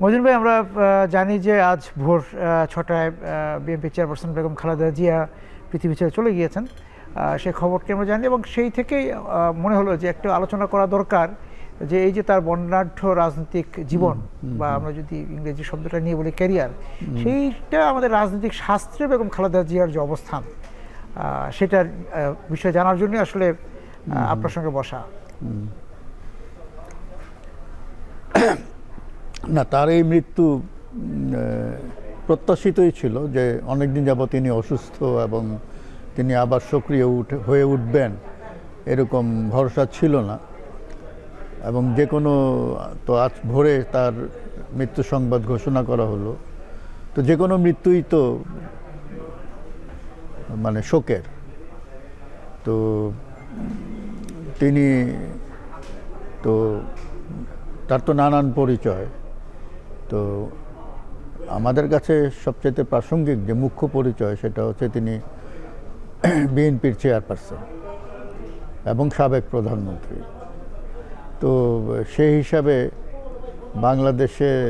মজিন ভাই, আমরা জানি যে আজ ভোর 6টায় বিএনপি চেয়ারপারসন বেগম খালেদা জিয়া পৃথিবী ছেড়ে চলে গিয়েছেন। সেই খবরটি আমরা জানি এবং সেই থেকেই মনে হলো যে একটু আলোচনা করা দরকার যে এই যে তার বর্ণাঢ্য রাজনৈতিক জীবন, বা আমরা যদি ইংরেজি শব্দটা নিয়ে বলি ক্যারিয়ার, সেইটা আমাদের রাজনৈতিক শাস্ত্রে বেগম খালেদা জিয়ার যে অবস্থান, সেটার বিষয়ে জানার জন্য আসলে আপনার সঙ্গে বসা। না, তার এই মৃত্যু প্রত্যাশিতই ছিল যে অনেকদিন যাবৎ তিনি অসুস্থ এবং তিনি আবার সক্রিয় হয়ে উঠবেন এরকম ভরসা ছিল না। এবং যে কোনো, তো আজ ভোরে তার মৃত্যু সংবাদ ঘোষণা করা হলো, তো যে কোনো মৃত্যুই তো মানে শোকের। তো তিনি তো তার তো নানান পরিচয়, তো আমাদের কাছে সবচেয়ে প্রাসঙ্গিক যে মুখ্য পরিচয় সেটা হচ্ছে তিনি বিএনপির চেয়ারপারসন এবং সাবেক প্রধানমন্ত্রী। তো সেই হিসাবে বাংলাদেশের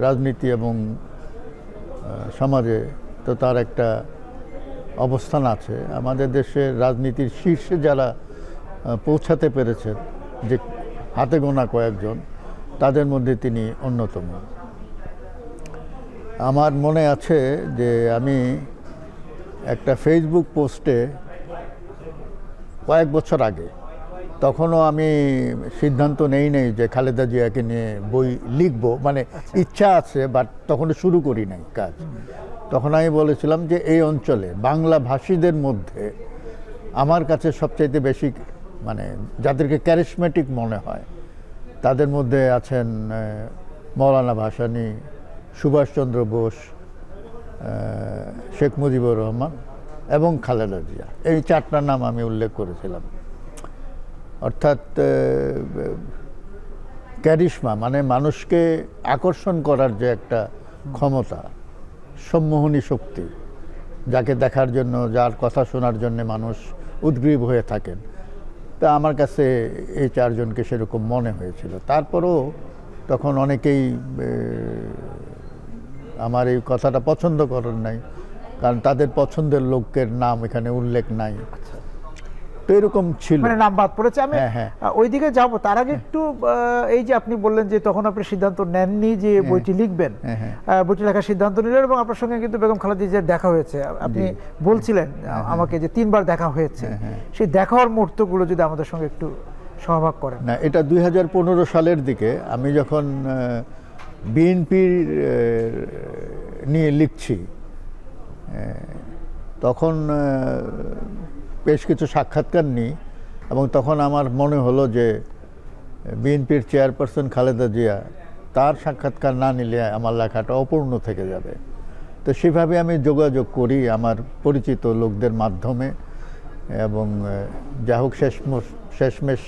রাজনীতি এবং সমাজে তো তার একটা অবস্থান আছে। আমাদের দেশের রাজনীতির শীর্ষে যারা পৌঁছাতে পেরেছেন, যে হাতে গোনা কয়েকজন, তাদের মধ্যে তিনি অন্যতম। আমার মনে আছে যে আমি একটা ফেসবুক পোস্টে কয়েক বছর আগে, তখনও আমি সিদ্ধান্ত নেই যে খালেদা জিয়াকে নিয়ে বই লিখব, মানে ইচ্ছা আছে, বাট তখনও শুরু করি নাই কাজ। তখন আমি বলেছিলাম যে এই অঞ্চলে বাংলা ভাষীদের মধ্যে আমার কাছে সবচাইতে বেশি মানে যাদেরকে ক্যারিসমেটিক মনে হয় তাদের মধ্যে আছেন মৌলানা ভাসানী, সুভাষচন্দ্র বোস, শেখ মুজিবুর রহমান এবং খালেদা জিয়া। এই চারটার নাম আমি উল্লেখ করেছিলাম। অর্থাৎ ক্যারিশমা মানে মানুষকে আকর্ষণ করার যে একটা ক্ষমতা, সম্মোহনী শক্তি, যাকে দেখার জন্য, যার কথা শোনার জন্য মানুষ উদ্গ্রীব হয়ে থাকেন, তা আমার কাছে এই চারজনকে সেরকম মনে হয়েছিল। তারপরও তখন অনেকেই আমার এই কথাটা পছন্দ করেন নাই, কারণ তাদের পছন্দের লোকের নাম এখানে উল্লেখ নাই। তো এরকম ছিল, মানে নাম বাদ পড়েছে। আমি ওইদিকে যাবো, তার আগে একটু এই যে আপনি বললেন যে তখন আপনি সিদ্ধান্ত নেননি যে বইটি লিখবেন, বইটি লেখার সিদ্ধান্ত নিলেন এবং আপনার সঙ্গে কিন্তু বেগম খালেদা জিয়ার দেখা হয়েছে। আপনি বলছিলেন আমাকে যে 3বার দেখা হয়েছে। সেই দেখা হওয়ার মুহূর্তগুলো যদি আমাদের সঙ্গে একটু সহভাগ করেন। না, এটা 2015 সালের দিকে আমি যখন বিএনপির নিয়ে লিখছি, তখন বেশ কিছু সাক্ষাৎকার নিই এবং তখন আমার মনে হলো যে বিএনপির চেয়ারপারসন খালেদা জিয়া, তার সাক্ষাৎকার না নিলে আমার লেখাটা অপূর্ণ থেকে যাবে। তো সেভাবে আমি যোগাযোগ করি আমার পরিচিত লোকদের মাধ্যমে এবং যা হোক শেষমেশ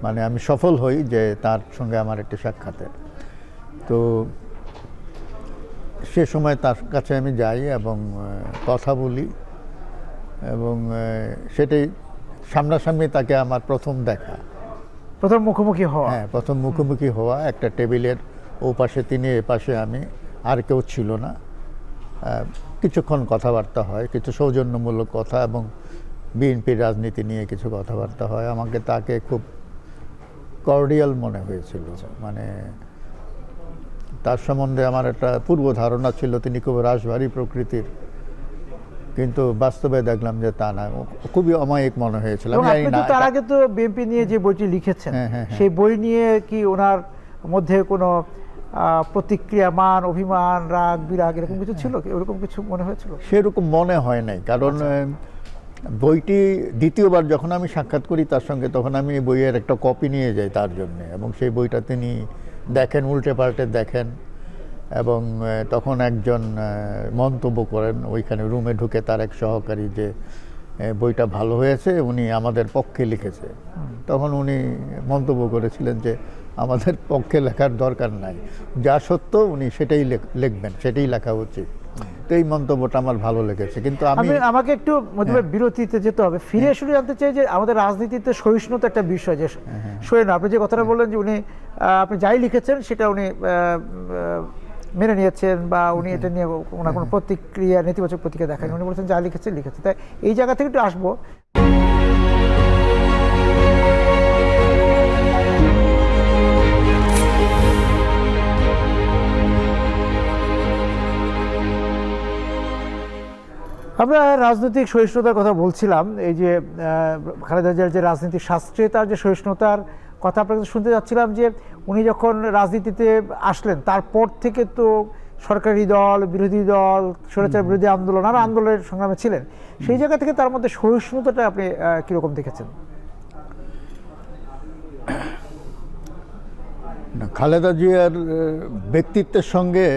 মানে আমি সফল হই যে তার সঙ্গে আমার একটি সাক্ষাতের। তো সে সময় তার কাছে আমি যাই এবং কথা বলি এবং সেটাই সামনাসামনি তাকে আমার প্রথম দেখা, প্রথম মুখোমুখি হওয়া। হ্যাঁ, প্রথম মুখোমুখি হওয়া। একটা টেবিলের ও পাশে তিনি, এ পাশে আমি, আর কেউ ছিল না। কিছুক্ষণ কথাবার্তা হয়, কিছু সৌজন্যমূলক কথা এবং বিএনপির রাজনীতি নিয়ে কিছু কথাবার্তা হয়। আমাকে তাকে খুব কর্ডিয়াল মনে হয়েছিল। মানে তার সম্বন্ধে আমার একটা পূর্ব ধারণা ছিল তিনি খুব রাশভারী প্রকৃতির, কিন্তু বাস্তবে দেখলাম যে তা না, খুবই অমায়িক মনে হয়েছিল। তার আগে তো বিএনপি নিয়ে যে বইটি লিখেছেন, সেই বই নিয়ে কি ওনার মধ্যে কোনো প্রতিক্রিয়া, মান, অভিমান, রাগ, বিরাগ এরকম কিছু ছিল? ওরকম কিছু মনে হয়েছিল? সেরকম মনে হয় নাই, কারণ বইটি দ্বিতীয়বার যখন আমি সাক্ষাৎ করি তার সঙ্গে, তখন আমি বইয়ের একটা কপি নিয়ে যাই তার জন্যে এবং সেই বইটা তিনি দেখেন, উল্টে পাল্টে দেখেন এবং তখন একজন মন্তব্য করেন ওইখানে রুমে ঢুকে, তার এক সহকারী, যে বইটা ভালো হয়েছে, উনি আমাদের পক্ষে লিখেছে। তখন উনি মন্তব্য করেছিলেন যে আমাদের পক্ষে লেখার দরকার নাই, যা সত্য উনি সেটাই লিখবেন, সেটাই লেখা উচিত। তো এই মন্তব্যটা আমার ভালো লেগেছে, কিন্তু আমি আমাকে একটু মধ্যে বিরতিতে যেতে হবে, ফিরে শুরু জানতে চাই যে আমাদের রাজনীতিতে সহিষ্ণুতা একটা বিষয়, যে সহিষ্ণু আপনি যে কথাটা বললেন যে উনি আপনি যাই লিখেছেন সেটা উনি মেনে নিয়েছেন, বা উনি এটা নিয়ে ওনার কোনো প্রতিক্রিয়া, নেতিবাচক প্রতিক্রিয়া দেখান, উনি বলছেন যা লিখেছেন লিখেছে। তাই এই জায়গা থেকে একটু আসবো। আমরা রাজনৈতিক সহিষ্ণুতার কথা বলছিলাম, এই যে খালেদা জিয়ার যে রাজনীতির শাস্ত্রে তার যে সহিষ্ণুতার কথা আপনাকে শুনতে যাচ্ছিলাম, যে উনি যখন রাজনীতিতে আসলেন তারপর থেকে তো সরকারি দল, বিরোধী দল, স্বৈরাচার বিরোধী আন্দোলন, আর আন্দোলনের সংগ্রামে ছিলেন। সেই জায়গা থেকে তার মধ্যে সহিষ্ণুতাটা আপনি কীরকম দেখেছেন? খালেদা জিয়ার ব্যক্তিত্বের সঙ্গে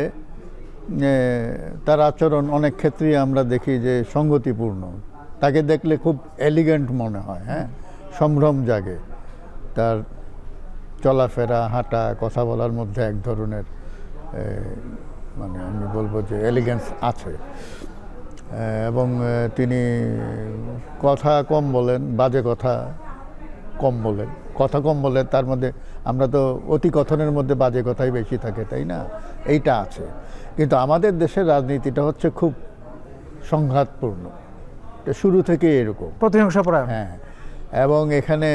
তার আচরণ অনেক ক্ষেত্রেই আমরা দেখি যে সঙ্গতিপূর্ণ। তাকে দেখলে খুব এলিগেন্ট মনে হয়, হ্যাঁ, সম্ভ্রম জাগে। তার চলাফেরা, হাঁটা, কথা বলার মধ্যে এক ধরনের মানে আমি বলবো যে এলিগেন্স আছে। এবং তিনি কথা কম বলেন, বাজে কথা কম বলেন, কথা কম বলেন। তার মধ্যে আমরা তো অতি কথনের মধ্যে বাজে কথাই বেশি থাকে, তাই না? এইটা আছে। কিন্তু আমাদের দেশের রাজনীতিটা হচ্ছে খুব সংঘাতপূর্ণ, শুরু থেকে এরকম প্রতিহিংসাপরায়ণ। হ্যাঁ, এবং এখানে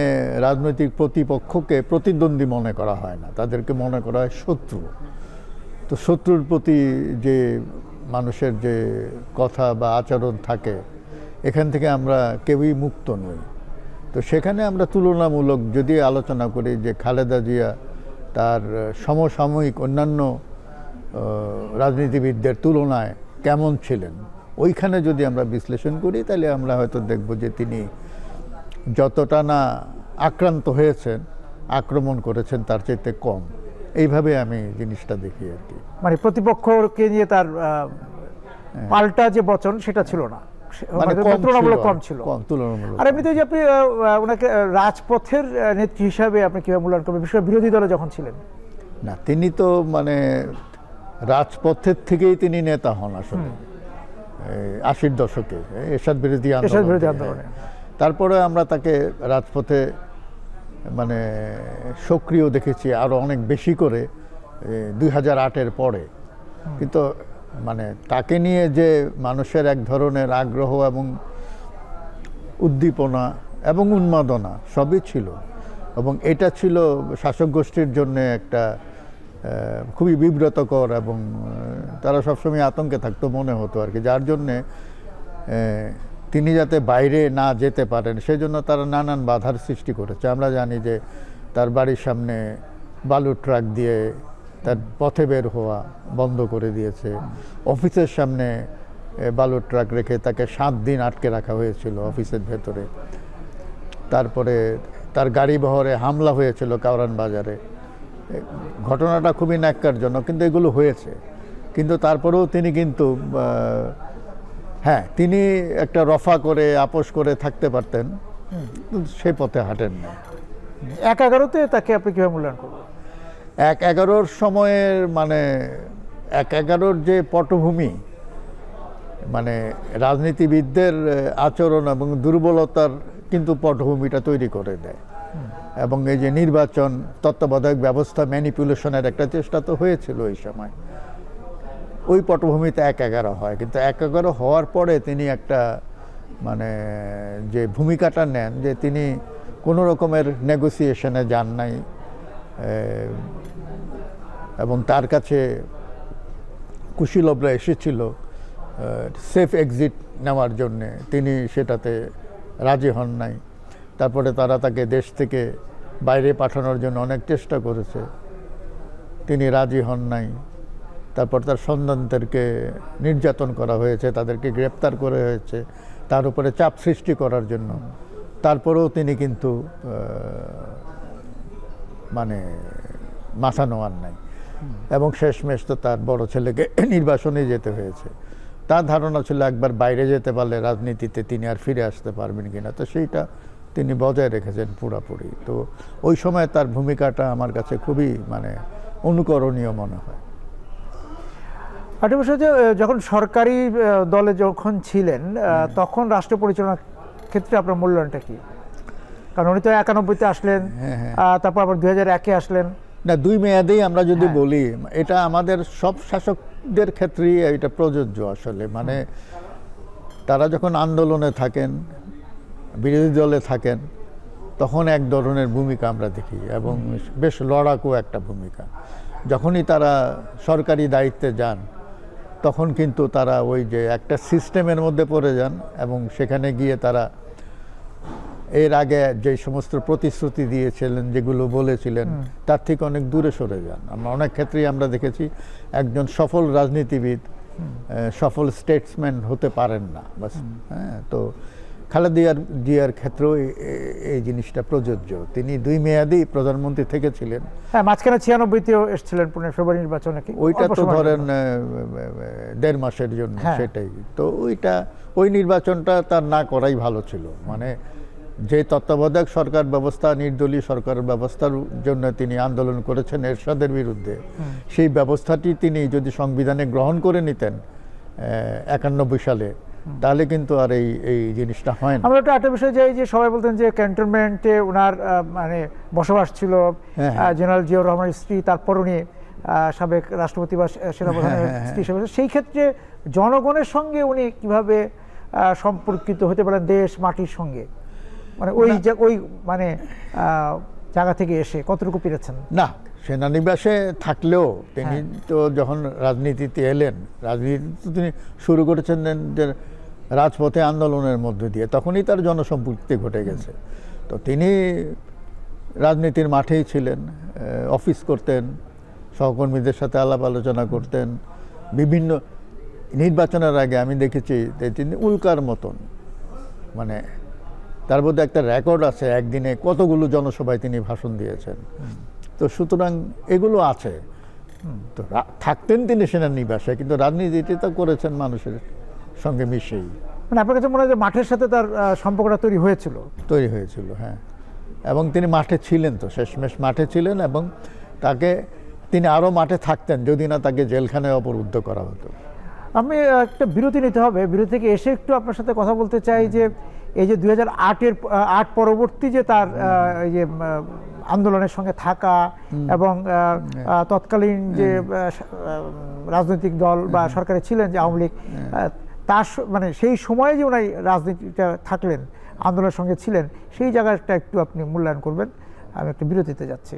রাজনৈতিক প্রতিপক্ষকে প্রতিদ্বন্দ্বী মনে করা হয় না, তাদেরকে মনে করা হয় শত্রু। তো শত্রুর প্রতি যে মানুষের যে কথা বা আচরণ থাকে, এখান থেকে আমরা কেউই মুক্ত নই। তো সেখানে আমরা তুলনামূলক যদি আলোচনা করি যে খালেদা জিয়া তার সমসাময়িক অন্যান্য রাজনীতিবিদদের তুলনায় কেমন ছিলেন, ওইখানে যদি আমরা বিশ্লেষণ করি, তাহলে আমরা হয়তো দেখব যে তিনি যতটা না আক্রান্ত হয়েছেন, আক্রমণ করেছেন তার চাইতে কম। এইভাবে আমি জিনিসটা দেখি আর কি। মানে প্রতিপক্ষকে নিয়ে তার পাল্টা যে বচন সেটা ছিল না, মানে তুলনামূলক কম ছিল। তুলনামূলক। আর এমনিতে যে আপনি ওনাকে রাজপথের নেত্রী হিসাবে আপনি কিভাবে মূল্যায়ন করবেন, বিশেষ করে বিরোধী দলে যখন ছিলেন? না, তিনি তো মানে রাজপথের থেকেই তিনি নেতা হন আসলে 80-র দশকে এরশাদ বিরোধী আন্দোলনে। তারপরে আমরা তাকে রাজপথে মানে সক্রিয় দেখেছি আরো অনেক বেশি করে 2008-এর পরে। কিন্তু মানে তাকে নিয়ে যে মানুষের এক ধরনের আগ্রহ এবং উদ্দীপনা এবং উন্মাদনা সবই ছিল, এবং এটা ছিল শাসক গোষ্ঠীর জন্য একটা খুবই বিব্রতকর, এবং তারা সবসময় আতঙ্কে থাকতো মনে হতো আর কি। যার জন্যে তিনি যাতে বাইরে না যেতে পারেন সেজন্য তারা নানান বাধার সৃষ্টি করেছে। আমরা জানি যে তার বাড়ির সামনে বালুর ট্রাক দিয়ে তার পথে বের হওয়া বন্ধ করে দিয়েছে। অফিসের সামনে বালুর ট্রাক রেখে তাকে 7 দিন আটকে রাখা হয়েছিল অফিসের ভেতরে। তারপরে তার গাড়ি বহরে হামলা হয়েছিল কাউরান বাজারে। ঘটনাটা খুবই ন্যাক্কারজনক, কিন্তু এগুলো হয়েছে। কিন্তু তারপরেও তিনি কিন্তু হ্যাঁ, তিনি একটা রফা করে আপোষ করে থাকতে পারতেন, সেই পথে হাঁটেন না। 1/11-তে তাকে আপনি কিভাবে মূল্যায়ন করবেন? 1/11-র সময়ের মানে 1/11-র যে পটভূমি, মানে রাজনীতিবিদদের আচরণ এবং দুর্বলতার কিন্তু পটভূমিটা তৈরি করে দেয়। এবং এই যে নির্বাচন, তত্ত্বাবধায়ক ব্যবস্থা ম্যানিপুলেশনের একটা চেষ্টা তো হয়েছিল ওই সময়, ওই পটভূমিতে 1/11 হয়। কিন্তু 1/11 হওয়ার পরে তিনি একটা মানে যে ভূমিকাটা নেন, যে তিনি কোনো রকমের নেগোসিয়েশনে যান নাই, এবং তার কাছে কুশীলবরা এসেছিল সেফ এক্সিট নেওয়ার জন্যে, তিনি সেটাতে রাজি হন নাই। তারপরে তারা তাকে দেশ থেকে বাইরে পাঠানোর জন্য অনেক চেষ্টা করেছে, তিনি রাজি হন নাই। তারপর তার সন্তানদেরকে নির্যাতন করা হয়েছে, তাদেরকে গ্রেপ্তার করা হয়েছে তার উপরে চাপ সৃষ্টি করার জন্য। তারপরেও তিনি কিন্তু মানে মাথা নোয়ান নাই, এবং শেষমেশ তো তার বড় ছেলেকে নির্বাসনে যেতে হয়েছে। তার ধারণা ছিল একবার বাইরে যেতে পারলে রাজনীতিতে তিনি আর ফিরে আসতে পারবেন কিনা, তো সেইটা তিনি বজায় রেখেছেন পুরাপুরি। তো ওই সময় তার ভূমিকাটা আমার কাছে খুবই মানে অনুকরণীয় মনে হয়। একটা বিষয় যে যখন সরকারি দলে যখন ছিলেন তখন রাষ্ট্র পরিচালনার ক্ষেত্রে আপনার মূল্যায়নটা কি? কারণ উনি তো 91-তে আসলেন, তারপর আবার 2001-এ আসলেন। না, 2 মেয়াদেই আমরা যদি বলি, এটা আমাদের সব শাসকদের ক্ষেত্রেই এটা প্রযোজ্য আসলে। মানে তারা যখন আন্দোলনে থাকেন, বিরোধী দলে থাকেন, তখন এক ধরনের ভূমিকা আমরা দেখি এবং বেশ লড়াকু একটা ভূমিকা। যখনই তারা সরকারি দায়িত্বে যান তখন কিন্তু তারা ওই যে একটা সিস্টেমের মধ্যে পড়ে যান এবং সেখানে গিয়ে তারা এর আগে যে সমস্ত প্রতিশ্রুতি দিয়েছিলেন, যেগুলো বলেছিলেন, তার থেকে অনেক দূরে সরে যান। আমরা অনেক ক্ষেত্রেই আমরা দেখেছি একজন সফল রাজনীতিবিদ সফল স্টেটসম্যান হতে পারেন না বাস। তো খালেদা জিয়ার ক্ষেত্রেও এই জিনিসটা প্রযোজ্য। তিনি 2 মেয়াদেই প্রধানমন্ত্রী থেকেছিলেন। মাঝখানে 96-তেও এসেছিলেন 15 ফেব্রুয়ারি নির্বাচনে। ওইটা তো ধরেন 1.5 মাসের জন্য, সেটাই তো। ওই নির্বাচনটা তার না করাই ভালো ছিল। মানে যে তত্ত্বাবধায়ক সরকার ব্যবস্থা, নির্দলীয় সরকার ব্যবস্থার জন্য তিনি আন্দোলন করেছেন এরশাদের বিরুদ্ধে, সেই ব্যবস্থাটি তিনি যদি সংবিধানে গ্রহণ করে নিতেন 91 সালে, তাহলে কিন্তু আর এই জিনিসটা হয় না। আমরা একটা একটা বিষয় যাই যে সবাই বলতেন যে ক্যান্টনমেন্টে ওনার মানে বসবাস ছিল, জেনারেল জিয়াউর রহমানের স্ত্রী, তারপর উনি সাবেক রাষ্ট্রপতি বা সেনাপ্রধানের স্ত্রী হিসেবে। সেই ক্ষেত্রে জনগণের সঙ্গে উনি কিভাবে সম্পর্কিত হতে পারেন দেশ মাটির সঙ্গে? মানে ওই মানে জায়গা থেকে এসে কতটুকু পেরেছেন? না, সেনানিবাসে থাকলেও তিনি তো যখন রাজনীতিতে এলেন, রাজনীতি তিনি শুরু করেছেন যে রাজপথে আন্দোলনের মধ্যে দিয়ে, তখনই তার জনসম্পৃক্তি ঘটে গেছে। তো তিনি রাজনীতির মাঠেই ছিলেন, অফিস করতেন, সহকর্মীদের সাথে আলাপ আলোচনা করতেন। বিভিন্ন নির্বাচনের আগে আমি দেখেছি যে তিনি উল্কার মতন, মানে তার মধ্যে একটা রেকর্ড আছে, একদিনে কতগুলো জনসভায় তিনি ভাষণ দিয়েছেন। তো সুতরাং এগুলো আছে। তো থাকতেন তিনি সেনানিবাসে, কিন্তু রাজনীতিটি তো করেছেন মানুষের সঙ্গে মিশেই। মানে আপনার কাছে মনে হয় যে মাঠের সাথে তার সম্পর্কটা তৈরি হয়েছিল? হ্যাঁ। এবং তিনি মাঠে ছিলেন, তো শেষমেশ মাঠে ছিলেন, এবং তিনি আরও মাঠে থাকতেন যদি না তাকে জেলখানায় অবরুদ্ধ করা হতো। আমি একটা বিরতি নিতে হবে, বিরতি থেকে এসে একটু আপনার সাথে কথা বলতে চাই যে এই যে 2008 পরবর্তী যে তার এই যে আন্দোলনের সঙ্গে থাকা এবং তৎকালীন যে রাজনৈতিক দল বা সরকারে ছিলেন যে আওয়ামী লীগ, তার মানে সেই সময়ে যে উনি রাজনীতিটা থাকলেন, আন্দোলনের সঙ্গে ছিলেন, সেই জায়গাটা একটু আপনি মূল্যায়ন করবেন। আমি একটু বিরতিতে যাচ্ছি।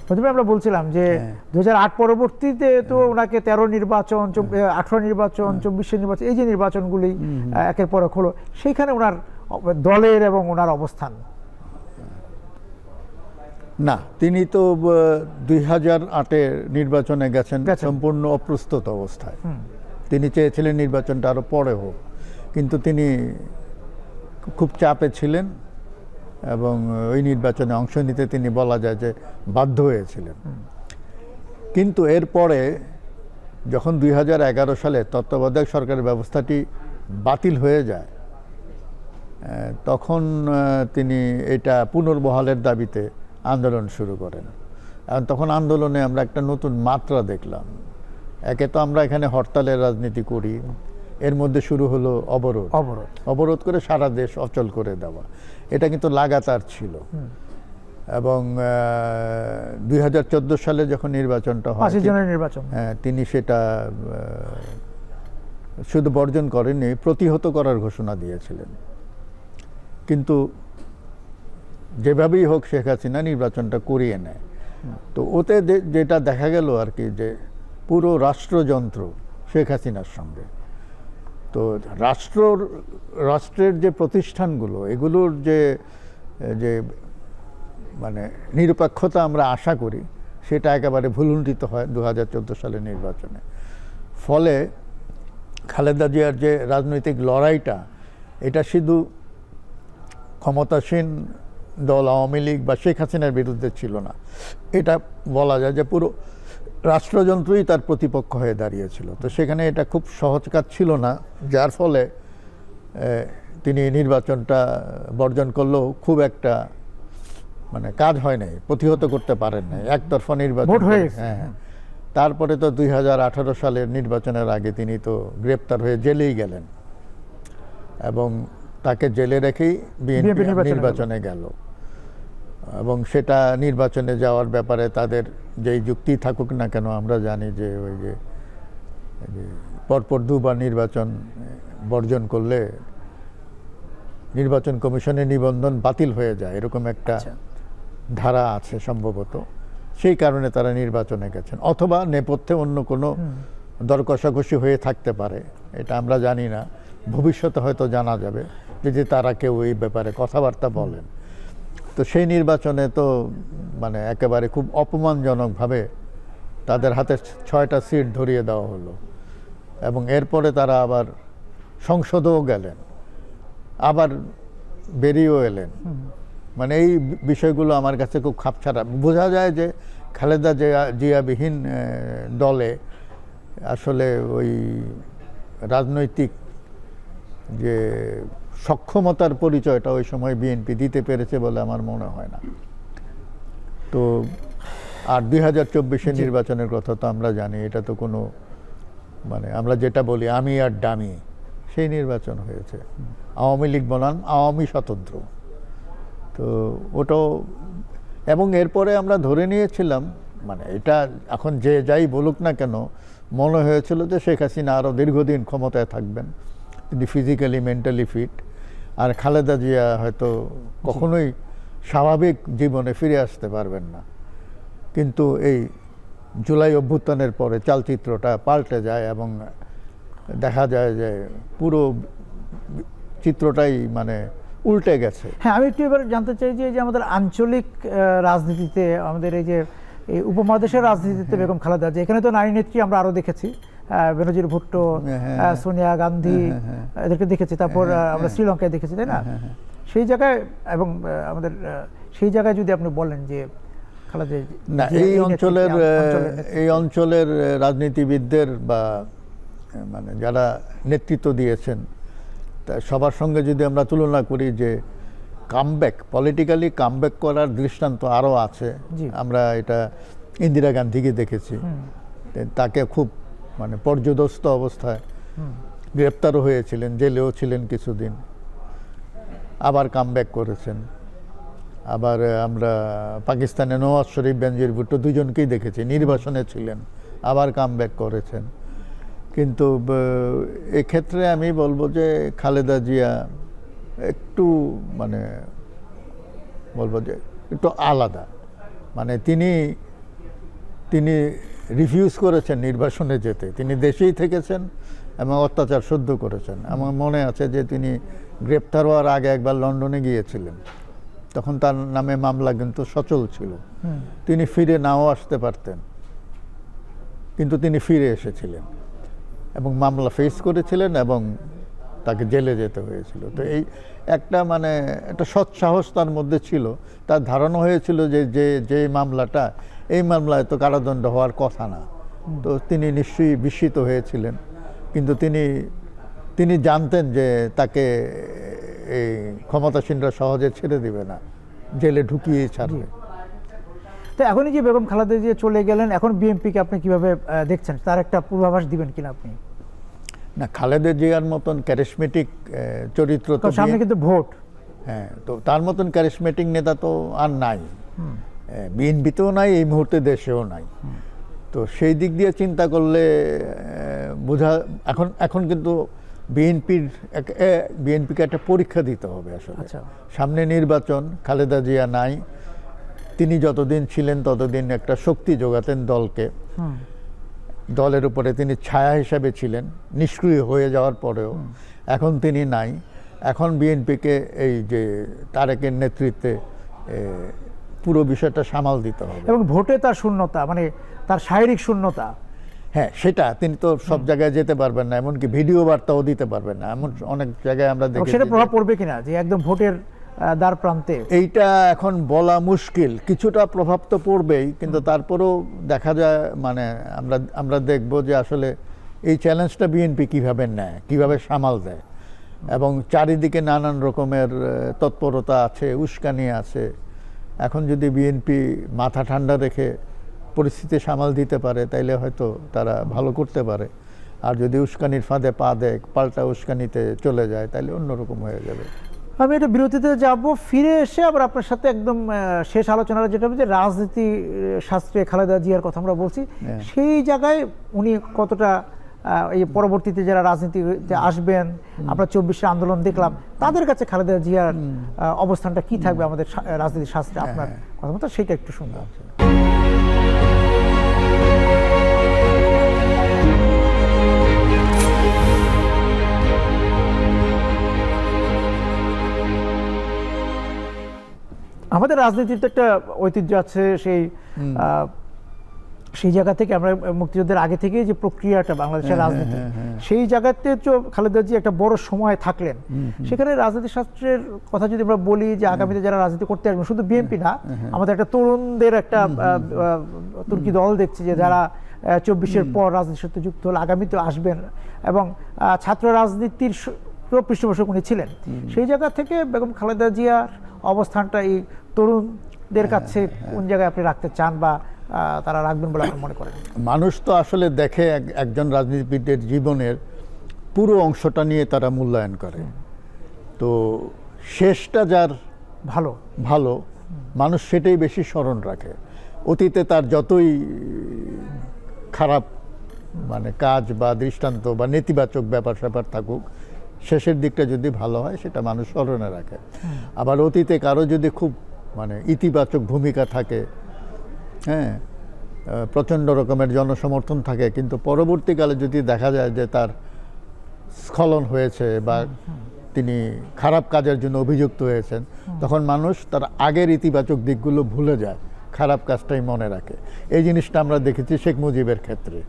প্রথমে আমরা বলছিলাম যে 2008 পরবর্তীতে তো ওনাকে 13 নির্বাচন, 18 নির্বাচন, 24 নির্বাচন, এই যে নির্বাচনগুলি একের পর এক হলো, সেইখানে ওনার দলের এবং ওনার অবস্থান। না, তিনি তো 2008-এর নির্বাচনে গেছেন সম্পূর্ণ অপ্রস্তুত অবস্থায়। তিনি চেয়েছিলেন নির্বাচনটা আরো পরে হোক, কিন্তু তিনি খুব চাপে ছিলেন এবং ওই নির্বাচনে অংশ নিতে তিনি বলা যায় যে বাধ্য হয়েছিলেন। কিন্তু এরপরে যখন 2011 সালে তত্ত্বাবধায়ক সরকারের ব্যবস্থাটি বাতিল হয়ে যায়, তখন তিনি এটা পুনর্বহালের দাবিতে আন্দোলন শুরু করেন। এবং তখন আন্দোলনে আমরা একটা নতুন মাত্রা দেখলাম। একে তো আমরা এখানে হরতালের রাজনীতি করি, এর মধ্যে শুরু হলো অবরোধ করে সারা দেশ অচল করে দেওয়া। এটা কিন্তু লাগাতার ছিল। এবং 2014 সালে যখন নির্বাচনটা হয়, তিনি সেটা শুধু বর্জন করেননি, প্রতিহত করার ঘোষণা দিয়েছিলেন। কিন্তু যেভাবেই হোক শেখ হাসিনা নির্বাচনটা করিয়ে নেয়। তো ওতে যেটা দেখা গেল আর কি, যে পুরো রাষ্ট্রযন্ত্র শেখ হাসিনার সঙ্গে। তো রাষ্ট্রের যে প্রতিষ্ঠানগুলো, এগুলোর যে মানে নিরপেক্ষতা আমরা আশা করি, সেটা একেবারে ভুলুণ্ঠিত হয় 2014 সালের নির্বাচনে। ফলে খালেদা জিয়ার যে রাজনৈতিক লড়াইটা, এটা শুধু ক্ষমতাসীন দল আওয়ামী লীগ বা শেখ হাসিনার বিরুদ্ধে ছিল না, এটা বলা যায় যে পুরো রাষ্ট্রযন্ত্রই তার প্রতিপক্ষ হয়ে দাঁড়িয়েছিল। তো সেখানে এটা খুব সহজ কাজ ছিল না, যার ফলে তিনি নির্বাচনটা বর্জন করলেও খুব একটা মানে কাজ হয় নাই, প্রতিহত করতে পারেন নাই, একতরফা নির্বাচন ভোট হয়ে গেছে। হ্যাঁ। তারপরে তো 2018 সালের নির্বাচনের আগে তিনি তো গ্রেপ্তার হয়ে জেলেই গেলেন এবং তাকে জেলে রেখেই বিএনপি নির্বাচনে গেল এবং সেটা নির্বাচনে যাওয়ার ব্যাপারে তাদের যেই যুক্তি থাকুক না কেন, আমরা জানি যে ওই যে পরপর দুবার নির্বাচন বর্জন করলে নির্বাচন কমিশনের নিবন্ধন বাতিল হয়ে যায়, এরকম একটা ধারা আছে সম্ভবত। সেই কারণে তারা নির্বাচনে গেছেন, অথবা নেপথ্যে অন্য কোনো দর কষাকষি হয়ে থাকতে পারে, এটা আমরা জানি না। ভবিষ্যতে হয়তো জানা যাবে যদি তারা কেউ এই ব্যাপারে কথাবার্তা বলেন। তো সেই নির্বাচনে তো মানে একেবারে খুব অপমানজনকভাবে তাদের হাতে 6টা সিট ধরিয়ে দেওয়া হলো এবং এরপরে তারা আবার সংসদেও গেলেন, আবার বেরিয়েও এলেন। মানে এই বিষয়গুলো আমার কাছে খুব খাপছাড়া। বোঝা যায় যে খালেদা জিয়াবিহীন দলে আসলে ওই রাজনৈতিক যে সক্ষমতার পরিচয়টা ওই সময় বিএনপি দিতে পেরেছে বলে আমার মনে হয় না। তো আর 2024 নির্বাচনের কথা তো আমরা জানি, এটা তো কোনো মানে আমরা যেটা বলি আমি আর ডামি, সেই নির্বাচন হয়েছে। আওয়ামী লীগ বনাম আওয়ামী স্বতন্ত্র, তো ওটাও। এবং এরপরে আমরা ধরে নিয়েছিলাম, মানে এটা এখন যে যাই বলুক না কেন, মনে হয়েছিল যে শেখ হাসিনা আরও দীর্ঘদিন ক্ষমতায় থাকবেন, তিনি ফিজিক্যালি মেন্টালি ফিট, আর খালেদা জিয়া হয়তো কখনোই স্বাভাবিক জীবনে ফিরে আসতে পারবেন না। কিন্তু এই জুলাই অভ্যুত্থানের পরে চালচিত্রটা পাল্টে যায় এবং দেখা যায় যে পুরো চিত্রটাই মানে উল্টে গেছে। হ্যাঁ, আমি একটু এবার জানতে চাই যে আমাদের আঞ্চলিক রাজনীতিতে, আমাদের এই যে এই উপমহাদেশের রাজনীতিতে বেগম খালেদা জিয়া, এখানে তো নারী নেত্রী আমরা আরো দেখেছি, বেনজির ভুট্টো, সোনিয়া গান্ধী, এদেরকে দেখেছি। তারপর আমরা শ্রীলঙ্কায় দেখেছি, তাই না? সেই জায়গায় এবং আমাদের সেই জায়গায় যদি আপনি বলেন যে খালেদা না, এই অঞ্চলের রাজনীতিবিদদের বা মানে যারা নেতৃত্ব দিয়েছেন সবার সঙ্গে যদি আমরা তুলনা করি, যে কামব্যাক, পলিটিক্যালি কামব্যাক করার দৃষ্টান্ত আরও আছে। আমরা এটা ইন্দিরা গান্ধীকে দেখেছি, তাকে খুব মানে পর্যদস্ত অবস্থায় গ্রেপ্তারও হয়েছিলেন, জেলেও ছিলেন কিছুদিন, আবার কামব্যাক করেছেন। আবার আমরা পাকিস্তানে নওয়াজ শরীফ, বেনজির ভুট্টো দুজনকেই দেখেছি, নির্বাসনে ছিলেন, আবার কামব্যাক করেছেন। কিন্তু এক্ষেত্রে আমি বলবো যে খালেদা জিয়া একটু মানে বলবো যে একটু আলাদা। মানে তিনি রিফিউজ করেছেন নির্বাসনে যেতে, তিনি দেশেই থেকেছেন এবং অত্যাচার সহ্য করেছেন। আমার মনে আছে যে তিনি গ্রেপ্তার হওয়ার আগে একবার লন্ডনে গিয়েছিলেন, তখন তার নামে মামলা কিন্তু সচল ছিল, তিনি ফিরে নাও আসতে পারতেন, কিন্তু তিনি ফিরে এসেছিলেন এবং মামলা ফেস করেছিলেন এবং তাকে জেলে যেতে হয়েছিল। তো এই একটা মানে একটা সৎসাহস তার মধ্যে ছিল। তার ধারণা হয়েছিল যে মামলাটা, এই মামলায় তো কারাদণ্ড হওয়ার কথা না, তো তিনি নিশ্চয়ই বিস্মিত হয়েছিলেন। কিন্তু তিনি জানতেন যে তাকে এই ক্ষমতাসীনরা সহজে ছেড়ে দিবে না, জেলে ঢুকিয়েই ছাড়বে। তো এখনই যে বেগম খালেদা জিয়া চলে গেলেন, এখন বিএনপিকে আপনি কিভাবে দেখছেন, তার একটা পূর্বাভাস দিবেন কিনা আপনি? না, খালেদা জিয়ার মতন ক্যারিসমেটিক চরিত্র তো সামনে কিন্তু ভোট, হ্যাঁ, তো তার মতন ক্যারিসমেটিক নেতা তো আর নাই, বিএনপিতেও নাই, এই মুহূর্তে দেশেও নাই। তো সেই দিক দিয়ে চিন্তা করলে বোঝা, এখন কিন্তু বিএনপিকে একটা পরীক্ষা দিতে হবে আসলে। সামনে নির্বাচন, খালেদা জিয়া নাই, তিনি যতদিন ছিলেন ততদিন একটা শক্তি যোগাতেন দলকে, দলের উপরে তিনি ছায়া হিসাবে ছিলেন, নিষ্ক্রিয় হয়ে যাওয়ার পরেও। এখন তিনি নাই, এখন বিএনপিকে এই যে তারেকের নেতৃত্বে পুরো বিষয়টা সামাল দিতে হবে। এবং ভোটে তার শূন্যতা, মানে তার শারীরিক শূন্যতা, হ্যাঁ, সেটা তিনি তো সব জায়গায় যেতে পারবেন না, এমনকি ভিডিও বার্তাও দিতে পারবেন না, এমন অনেক জায়গায় আমরা দেখি। সেটা প্রভাব পড়বে কিনা যে একদম ভোটের দ্বার প্রান্তে, এইটা এখন বলা মুশকিল। কিছুটা প্রভাব তো পড়বেই, কিন্তু তারপরেও দেখা যায় মানে আমরা দেখব যে আসলে এই চ্যালেঞ্জটা বিএনপি কিভাবে নেয়, কিভাবে সামাল দেয়। এবং চারিদিকে নানান রকমের তৎপরতা আছে, উস্কানি আছে। এখন যদি বিএনপি মাথা ঠান্ডা রেখে পরিস্থিতি সামাল দিতে পারে তাইলে হয়তো তারা ভালো করতে পারে, আর যদি উস্কানির ফাঁদে পা দেয়, পাল্টা উস্কানিতে চলে যায়, তাহলে অন্যরকম হয়ে যাবে। আমি এটা বিরতিতে যাব, ফিরে এসে আবার আপনার সাথে একদম শেষ আলোচনাটা যেটা হবে যে রাজনীতি শাস্ত্রে খালেদা জিয়ার কথা আমরা বলছি, সেই জায়গায় উনি কতটা এই পরবর্তীতে যারা রাজনীতিতে আসবেন, আমরা 24 আন্দোলন দেখলাম, তাদের কাছে খালেদা জিয়ার অবস্থানটা কি থাকবে আমাদের রাজনীতি শাস্ত্রে, আপনার কথা মতো সেটা একটু শুনবো। আমাদের রাজনীতির তো একটা ঐতিহ্য আছে, সেই জায়গা থেকে আমরা মুক্তিযুদ্ধের আগে থেকে যে প্রক্রিয়াটা বাংলাদেশের রাজনীতি, সেই জায়গাতে তো খালেদা জি একটা বড় সময় থাকলেন। সেখানে রাজনীতি শাস্ত্রের কথা যদি আমরা বলি যে আগামীতে যারা রাজনীতি করতে আসবেন, শুধু বিএনপি না, আমাদের একটা তরুণদের একটা তুর্কি দল দেখছি যে যারা 24-এর পর রাজনীতির সাথে যুক্ত হলে আগামীতে আসবেন, এবং ছাত্র রাজনীতির পৃষ্ঠপোষক উনি ছিলেন। সেই জায়গা থেকে বেগম খালেদা জিয়ার অবস্থানটা এই তরুণদের কাছে কোন জায়গায় আপনি রাখতে চান বা তারা রাখবেন বলে আপনি মনে করেন? মানুষ তো আসলে দেখে একজন রাজনীতিবিদের জীবনের পুরো অংশটা নিয়ে তারা মূল্যায়ন করে। তো শেষটা যার ভালো ভালো মানুষ সেটাই বেশি স্মরণ রাখে। অতীতে তার যতই খারাপ মানে কাজ বা দৃষ্টান্ত বা নেতিবাচক ব্যাপার স্যাপার থাকুক, শেষের দিকটা যদি ভালো হয় সেটা মানুষ স্মরণে রাখে। আবার অতীতে কারো যদি খুব মানে ইতিবাচক ভূমিকা থাকে, হ্যাঁ, প্রচণ্ড রকমের জনসমর্থন থাকে, কিন্তু পরবর্তীকালে যদি দেখা যায় যে তার স্খলন হয়েছে বা তিনি খারাপ কাজের জন্য অভিযুক্ত হয়েছেন, তখন মানুষ তার আগের ইতিবাচক দিকগুলো ভুলে যায়, খারাপ কাজটাই মনে রাখে। এই জিনিসটা আমরা দেখেছি শেখ মুজিবের ক্ষেত্রে।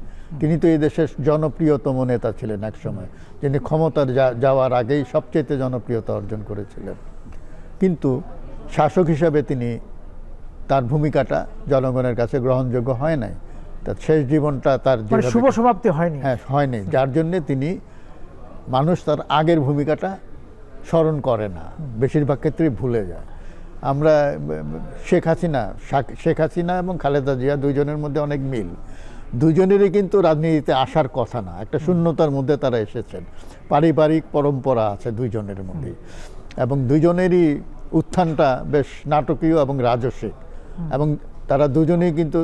তিনি তো এই দেশের জনপ্রিয়তম নেতা ছিলেন এক সময়, যিনি ক্ষমতার যাওয়ার আগেই সবচেয়ে জনপ্রিয়তা অর্জন করেছিলেন, কিন্তু শাসক হিসাবে তিনি তার ভূমিকাটা জনগণের কাছে গ্রহণযোগ্য হয় নাই। তার শেষ জীবনটা তার শুভ সমাপ্তি হয়নি, হ্যাঁ হয়নি, যার জন্যে তিনি মানুষ তার আগের ভূমিকাটা স্মরণ করে না, বেশিরভাগ ক্ষেত্রেই ভুলে যায়। আমরা শেখ হাসিনা এবং খালেদা জিয়া দুইজনের মধ্যে অনেক মিল। দুজনেরই কিন্তু রাজনীতিতে আসার কথা না, একটা শূন্যতার মধ্যে তারা এসেছেন। পারিবারিক পরম্পরা আছে দুইজনের মধ্যে, এবং দুইজনেরই উত্থানটা বেশ নাটকীয় এবং রাজসিক, এবং তারা দুজনেই কিন্তু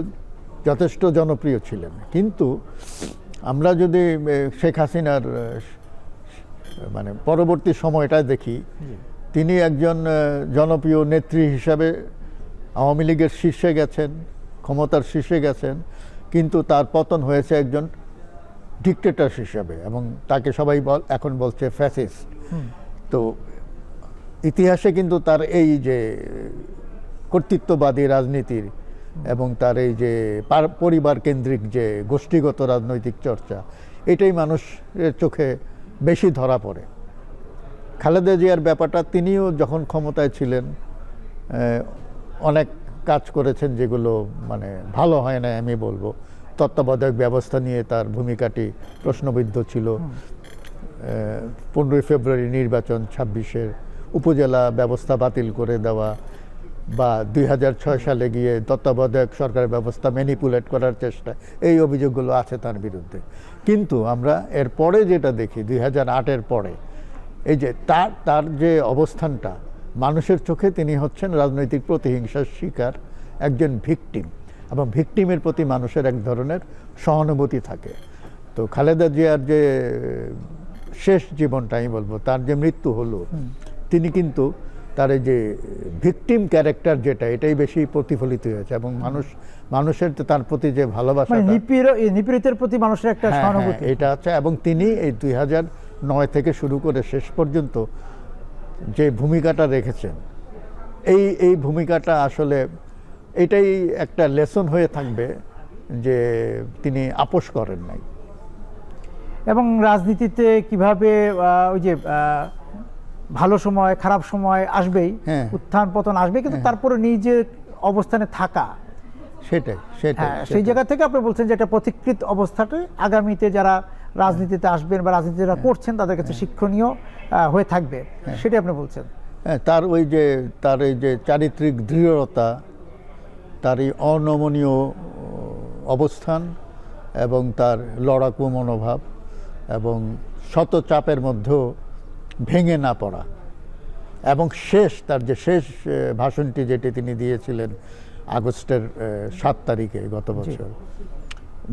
যথেষ্ট জনপ্রিয় ছিলেন। কিন্তু আমরা যদি শেখ হাসিনার মানে পরবর্তী সময়টা দেখি, তিনি একজন জনপ্রিয় নেত্রী হিসাবে আওয়ামী লীগের শীর্ষে গেছেন, ক্ষমতার শীর্ষে গেছেন, কিন্তু তার পতন হয়েছে একজন ডিক্টেটর হিসাবে, এবং তাকে সবাই এখন বলছে ফ্যাসিস্ট। তো ইতিহাসে কিন্তু তার এই যে কর্তৃত্ববাদী রাজনীতির এবং তার এই যে পরিবার কেন্দ্রিক যে গোষ্ঠীগত রাজনৈতিক চর্চা, এটাই মানুষের চোখে বেশি ধরা পড়ে। খালেদা জিয়ার ব্যাপারটা, তিনিও যখন ক্ষমতায় ছিলেন অনেক কাজ করেছেন যেগুলো মানে ভালো হয় না, আমি বলবো। তত্ত্বাবধায়ক ব্যবস্থা নিয়ে তার ভূমিকাটি প্রশ্নবিদ্ধ ছিল। 15 ফেব্রুয়ারি নির্বাচন, 26-এর উপজেলা ব্যবস্থা বাতিল করে দেওয়া, বা 2006 সালে গিয়ে তত্ত্বাবধায়ক সরকার ব্যবস্থা ম্যানিপুলেট করার চেষ্টা, এই অভিযোগগুলো আছে তার বিরুদ্ধে। কিন্তু আমরা এর পরে যেটা দেখি, 2008-এর পরে, এই যে তার যে অবস্থানটা, মানুষের চোখে তিনি হচ্ছেন রাজনৈতিক প্রতিহিংসার শিকার একজন ভিকটিম, এবং ভিকটিমের প্রতি মানুষের এক ধরনের সহানুভূতি থাকে। তো খালেদা জিয়ার যে শেষ জীবনটা, আমি বলবো তার যে মৃত্যু হলো, তিনি কিন্তু তার এই যে ভিকটিম ক্যারেক্টার যেটা, এটাই বেশি প্রতিফলিত হয়েছে, এবং মানুষের তার প্রতি যে ভালোবাসা, নিপীড়িতের প্রতি মানুষের একটা সহানুভূতি, এটা আছে। এবং তিনি এই 2009 থেকে শুরু করে শেষ পর্যন্ত যে ভূমিকাটা রেখেছেন, এই ভূমিকাটা আসলে এটাই একটা লেসন হয়ে থাকবে যে তিনি আপোষ করেন নাই। এবং রাজনীতিতে কিভাবে ওই যে ভালো সময় খারাপ সময় আসবেই, উত্থান পতন আসবে, কিন্তু তারপরে নিজের অবস্থানে থাকা, সেটাই সেই জায়গা থেকে আপনি বলছেন যে একটা প্রতিকৃত অবস্থাতে আগামীতে যারা রাজনীতিতে আসবেন বা রাজনীতি যারা করছেন তাদের কাছে শিক্ষণীয় হয়ে থাকবে, সেটাই আপনি বলছেন। হ্যাঁ, তার এই যে চারিত্রিক দৃঢ়তা, তার এই অনমনীয় অবস্থান এবং তার লড়াকু মনোভাব এবং শত চাপের মধ্যেও ভেঙে না পড়া, এবং তার যে শেষ ভাষণটি যেটি তিনি দিয়েছিলেন আগস্টের 7 তারিখে গত বছর,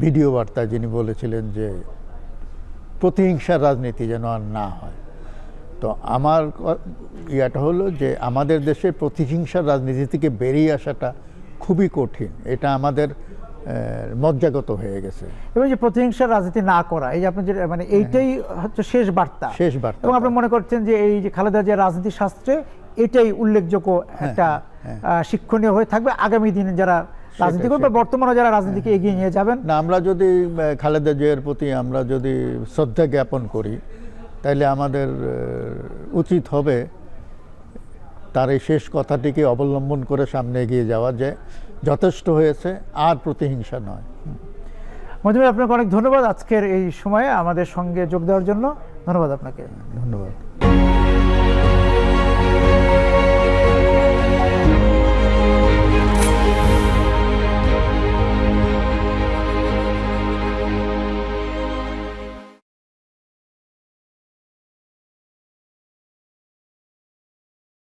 ভিডিও বার্তায় যিনি বলেছিলেন যে প্রতিহিংসার রাজনীতি যেন আর না হয়। তো আমার ইয়াটা হলো যে আমাদের দেশে প্রতিহিংসার রাজনীতি থেকে বেরিয়ে আসাটা খুবই কঠিন, এটা আমাদের মজ্জাগত হয়ে গেছে। এবং যে প্রতিহিংসার রাজনীতি না করা, এই যে আপনি যে মানে এইটাই হচ্ছে শেষ বার্তা। এবং আপনি মনে করছেন যে এই যে খালেদা জিয়ার রাজনীতি শাস্ত্রে এটাই উল্লেখযোগ্য একটা শিক্ষণীয় হয়ে থাকবে আগামী দিনে যারা রাজনীতি করবে, বর্তমানে যারা রাজনীতিকে এগিয়ে নিয়ে যাবেন। না, আমরা যদি খালেদা জিয়ার প্রতি আমরা যদি শ্রদ্ধা জ্ঞাপন করি, তাহলে আমাদের উচিত হবে তার এই শেষ কথাটিকে অবলম্বন করে সামনে এগিয়ে যাওয়া, যে যথেষ্ট হয়েছে, আর প্রতিহিংসা নয়। মজিদ ভাই, আপনাকে অনেক ধন্যবাদ আজকের এই সময়ে আমাদের সঙ্গে যোগ দেওয়ার জন্য। ধন্যবাদ আপনাকে। ধন্যবাদ।